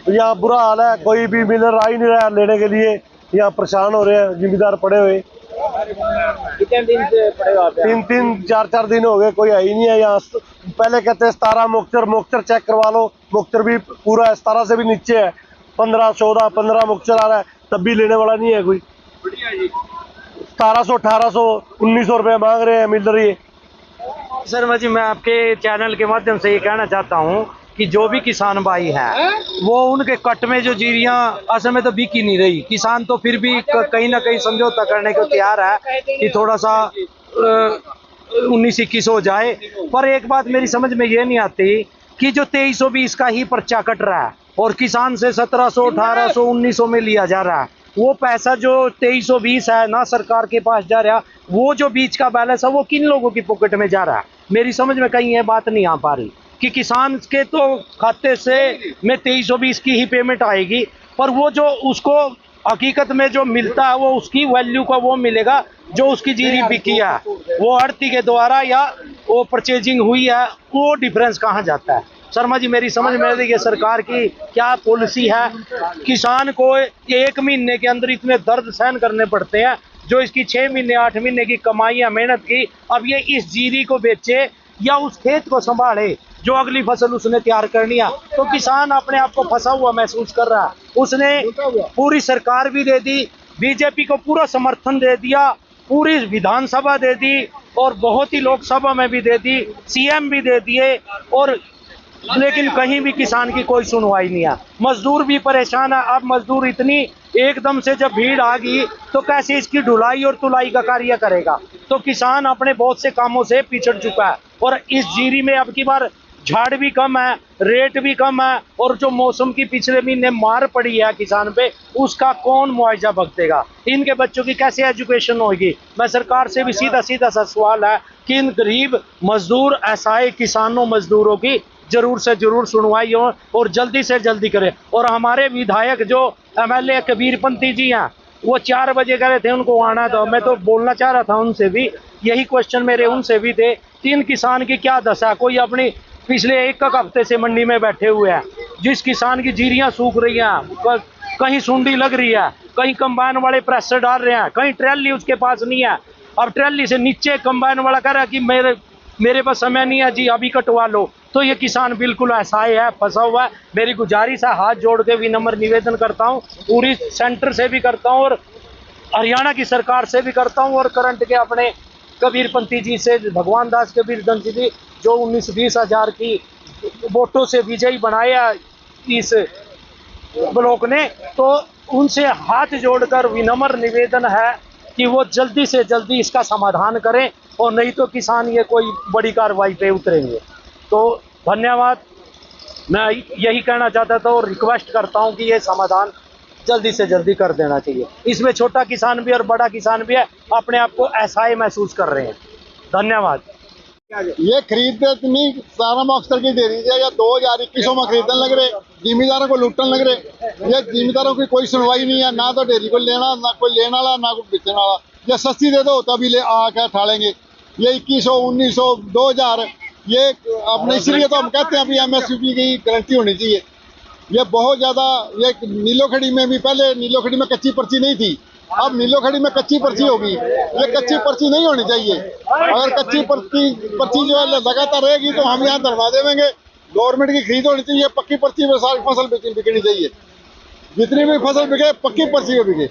यहाँ बुरा हाल है, कोई भी मिलर आ ही नहीं रहा लेने के लिए। यहाँ परेशान हो रहे हैं जिम्मेदार पड़े हुए। कितने दिन से पड़े हुए आप यहाँ? 3-4 दिन हो गए, कोई है ही नहीं है यहाँ। पहले कहते हैं 17 मोक्चर चेक करवा लो, मोक्चर भी पूरा है, 17 से भी नीचे है, 15, 14, 15 मोक्चर आ रहा है, तब भी लेने वाला नहीं है कोई। 1700, 1800, 1900 रुपये मांग रहे हैं मिलर ये। शर्मा जी, मैं आपके चैनल के माध्यम से ये कहना चाहता हूँ कि जो भी किसान भाई हैं वो उनके कट में जो जीरियां असल में तो बिक ही नहीं रही, किसान तो फिर भी कहीं ना कहीं समझौता करने को तैयार है कि थोड़ा सा 19-21 हो जाए। पर एक बात मेरी समझ में ये नहीं आती कि जो 2320 का ही पर्चा कट रहा है और किसान से 1700, 1800, 1900 में लिया जा रहा है, वो पैसा जो 2320 है ना सरकार के पास जा रहा, वो जो बीच का बैलेंस है वो किन लोगों की पॉकेट में जा रहा है? मेरी समझ में कहीं ये बात नहीं आ पा रही कि किसान के तो खाते से में 2320 की ही पेमेंट आएगी, पर वो जो उसको हकीकत में जो मिलता है वो उसकी वैल्यू का वो मिलेगा जो उसकी जीरी बिकी है, वो आड़ती के द्वारा या वो परचेजिंग हुई है, वो डिफरेंस कहाँ जाता है? शर्मा जी, मेरी समझ में ये सरकार की क्या पॉलिसी है? किसान को 1 महीने के अंदर इतने दर्द सहन करने पड़ते हैं, जो इसकी 6 महीने 8 महीने की कमाई है मेहनत की, अब ये इस जीरी को बेचे या उस खेत को संभाले जो अगली फसल उसने तैयार करनी है। तो किसान अपने आप को फंसा हुआ महसूस कर रहा है। उसने पूरी सरकार भी दे दी, बीजेपी को पूरा समर्थन दे दिया, पूरी विधानसभा दे दी और बहुत ही लोकसभा में भी दे दी, सीएम भी दे दिए, और लेकिन कहीं भी किसान की कोई सुनवाई नहीं है। मजदूर भी परेशान है। अब मजदूर इतनी एकदम से जब भीड़ आ गई तो कैसे इसकी ढुलाई और तुलाई का कार्य करेगा? तो किसान अपने बहुत से कामों से पिछड़ चुका है और इस जीरी में अब की बार झाड़ भी कम है, रेट भी कम है, और जो मौसम की पिछले महीने मार पड़ी है किसान पे, उसका कौन मुआवजा भुगतेगा? इनके बच्चों की कैसे एजुकेशन होगी? मैं सरकार से भी सीधा सा सवाल है कि इन गरीब मजदूर असहाय किसानों मजदूरों की जरूर से जरूर सुनवाई हो और जल्दी से जल्दी करे। और हमारे विधायक जो एमएलए कबीरपंथी जी हैं, वो 4 बजे कह रहे थे उनको आना था। मैं तो बोलना चाह रहा था उनसे भी, यही क्वेश्चन मेरे उनसे भी थे। 3 किसान की क्या दशा? कोई अपनी पिछले 1 हफ्ते से मंडी में बैठे हुए हैं, जिस किसान की जीरियां सूख रही हैं, कहीं सुंडी लग रही है, कहीं कंबाइन वाले प्रेशर डाल रहे हैं, कहीं ट्रैली उसके पास नहीं है। अब ट्रैली से नीचे कंबाइन वाला कह रहा है कि मेरे पास समय नहीं है जी, अभी कटवा लो। तो ये किसान बिल्कुल असहाय है, फंसा हुआ है। मेरी गुजारिश है, हाथ जोड़ के विनम्र निवेदन करता हूँ, पूरी सेंटर से भी करता हूँ और हरियाणा की सरकार से भी करता हूँ और करंट के अपने कबीरपंथी जी से, भगवान दास कबीरपंथी जी जो 19-20 हजार की वोटों से विजयी बनाया इस ब्लॉक ने, तो उनसे हाथ जोड़कर विनम्र निवेदन है कि वो जल्दी से जल्दी इसका समाधान करें, और नहीं तो किसान ये कोई बड़ी कार्रवाई पे उतरेंगे। तो धन्यवाद। मैं यही कहना चाहता था और रिक्वेस्ट करता हूं कि ये समाधान जल्दी से जल्दी कर देना चाहिए। इसमें छोटा किसान भी और बड़ा किसान भी है, अपने आप को असहाय महसूस कर रहे हैं। धन्यवाद। ये खरीदते नहीं, सारा मॉक्सर की दे दीजिए या 2021 में खरीदने लग रहे, जिम्मेदारों को लूटने लग रहे। ये जिम्मेदारों की कोई सुनवाई नहीं है, ना तो डेयरी को लेना, ना कोई लेने वाला, ना कोई बेचने वाला। ये सस्ती दे दो तभी ले आकर ठालेंगे। ये 2100, 1900, 2000, ये अपने इसलिए तो हम कहते हैं अभी MSP की गारंटी होनी चाहिए। ये बहुत ज्यादा, ये नीलोखड़ी में भी, पहले नीलोखड़ी में कच्ची पर्ची नहीं थी, अब नीलोखड़ी में कच्ची पर्ची होगी। ये कच्ची पर्ची नहीं होनी चाहिए। अगर कच्ची पर्ची जो है लगातार रहेगी तो हम यहाँ धरना देंगे। गवर्नमेंट की खरीद होनी चाहिए, पक्की पर्ची में सारी फसल बिकनी चाहिए। जितनी भी फसल बिके पक्की पर्ची में बिके।